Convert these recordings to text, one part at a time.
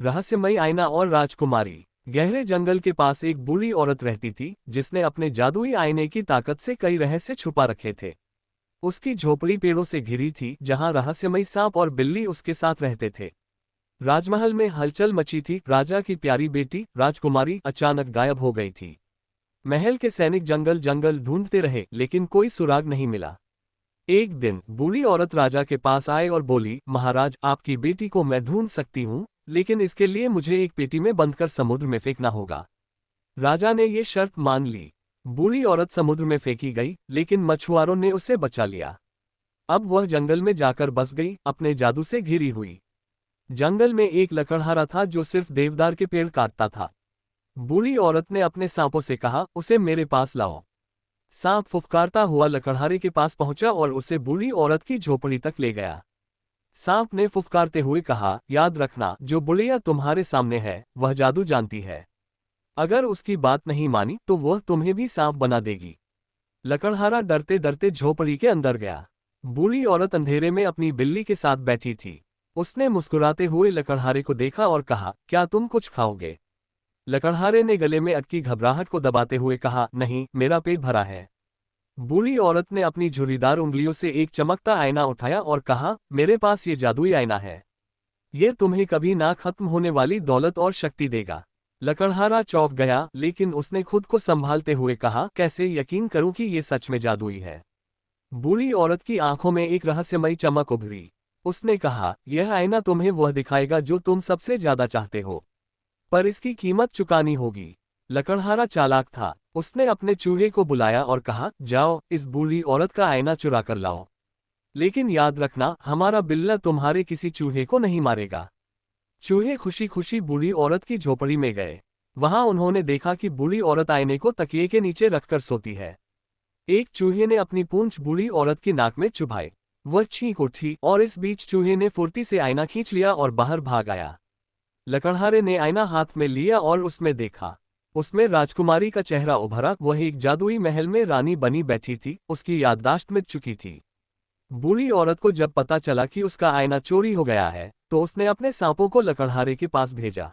रहस्यमयी आईना और राजकुमारी। गहरे जंगल के पास एक बूढ़ी औरत रहती थी जिसने अपने जादुई आईने की ताकत से कई रहस्य छुपा रखे थे। उसकी झोपड़ी पेड़ों से घिरी थी जहां रहस्यमयी सांप और बिल्ली उसके साथ रहते थे। राजमहल में हलचल मची थी। राजा की प्यारी बेटी राजकुमारी अचानक गायब हो गई थी। महल के सैनिक जंगल जंगल ढूंढते रहे लेकिन कोई सुराग नहीं मिला। एक दिन बूढ़ी औरत राजा के पास आए और बोली, महाराज, आपकी बेटी को मैं ढूंढ सकती हूँ, लेकिन इसके लिए मुझे एक पेटी में बंद कर समुद्र में फेंकना होगा। राजा ने ये शर्त मान ली। बूढ़ी औरत समुद्र में फेंकी गई, लेकिन मछुआरों ने उसे बचा लिया। अब वह जंगल में जाकर बस गई, अपने जादू से घिरी हुई। जंगल में एक लकड़हारा था जो सिर्फ देवदार के पेड़ काटता था। बूढ़ी औरत ने अपने सांपों से कहा, उसे मेरे पास लाओ। सांप फुफकारता हुआ लकड़हारे के पास पहुंचा और उसे बूढ़ी औरत की झोपड़ी तक ले गया। सांप ने फुफकारते हुए कहा, याद रखना, जो बुढ़िया तुम्हारे सामने है वह जादू जानती है। अगर उसकी बात नहीं मानी तो वह तुम्हें भी सांप बना देगी। लकड़हारा डरते डरते झोपड़ी के अंदर गया। बूढ़ी औरत अंधेरे में अपनी बिल्ली के साथ बैठी थी। उसने मुस्कुराते हुए लकड़हारे को देखा और कहा, क्या तुम कुछ खाओगे? लकड़हारे ने गले में अटकी घबराहट को दबाते हुए कहा, नहीं, मेरा पेट भरा है। बूढ़ी औरत ने अपनी झुर्रीदार उंगलियों से एक चमकता आईना उठाया और कहा, मेरे पास ये जादुई आईना है। ये तुम्हें कभी ना खत्म होने वाली दौलत और शक्ति देगा। लकड़हारा चौंक गया, लेकिन उसने खुद को संभालते हुए कहा, कैसे यकीन करूं कि ये सच में जादुई है? बूढ़ी औरत की आंखों में एक रहस्यमयी चमक उभरी। उसने कहा, यह आईना तुम्हें वह दिखाएगा जो तुम सबसे ज्यादा चाहते हो, पर इसकी कीमत चुकानी होगी। लकड़हारा चालाक था। उसने अपने चूहे को बुलाया और कहा, जाओ, इस बूढ़ी औरत का आईना चुरा कर लाओ। लेकिन याद रखना, हमारा बिल्ला तुम्हारे किसी चूहे को नहीं मारेगा। चूहे खुशी खुशी बूढ़ी औरत की झोपड़ी में गए। वहां उन्होंने देखा कि बूढ़ी औरत आईने को तकिए के नीचे रखकर सोती है। एक चूहे ने अपनी पूंछ बूढ़ी औरत की नाक में चुभाई। वह चीख उठी और इस बीच चूहे ने फुर्ती से आईना खींच लिया और बाहर भाग आया। लकड़हारे ने आईना हाथ में लिया और उसमें देखा। उसमें राजकुमारी का चेहरा उभरा। वह एक जादुई महल में रानी बनी बैठी थी। उसकी याददाश्त मिट चुकी थी। बूढ़ी औरत को जब पता चला कि उसका आईना चोरी हो गया है तो उसने अपने सांपों को लकड़हारे के पास भेजा।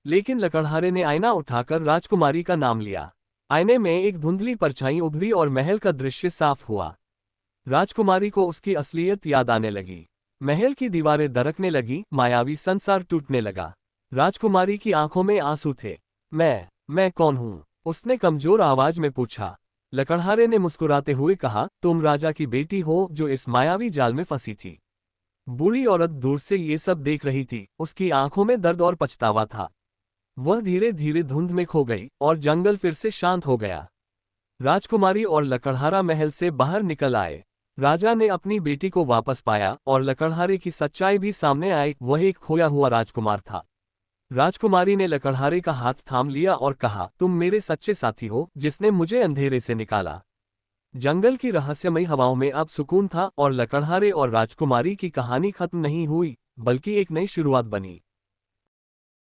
लेकिन लकड़हारे ने आईना उठाकर राजकुमारी का नाम लिया। आईने में एक धुंधली परछाई उभरी और महल का दृश्य साफ हुआ। राजकुमारी को उसकी असलियत याद आने लगी। महल की दीवारें दरकने लगी, मायावी संसार टूटने लगा। राजकुमारी की आंखों में आंसू थे। मैं कौन हूँ? उसने कमजोर आवाज में पूछा। लकड़हारे ने मुस्कुराते हुए कहा, तुम राजा की बेटी हो जो इस मायावी जाल में फंसी थी। बूढ़ी औरत दूर से ये सब देख रही थी। उसकी आंखों में दर्द और पछतावा था। वह धीरे धीरे धुंध में खो गई और जंगल फिर से शांत हो गया। राजकुमारी और लकड़हारा महल से बाहर निकल आए। राजा ने अपनी बेटी को वापस पाया और लकड़हारे की सच्चाई भी सामने आई। वह एक खोया हुआ राजकुमार था। राजकुमारी ने लकड़हारे का हाथ थाम लिया और कहा, तुम मेरे सच्चे साथी हो जिसने मुझे अंधेरे से निकाला। जंगल की रहस्यमयी हवाओं में अब सुकून था और लकड़हारे और राजकुमारी की कहानी खत्म नहीं हुई, बल्कि एक नई शुरुआत बनी।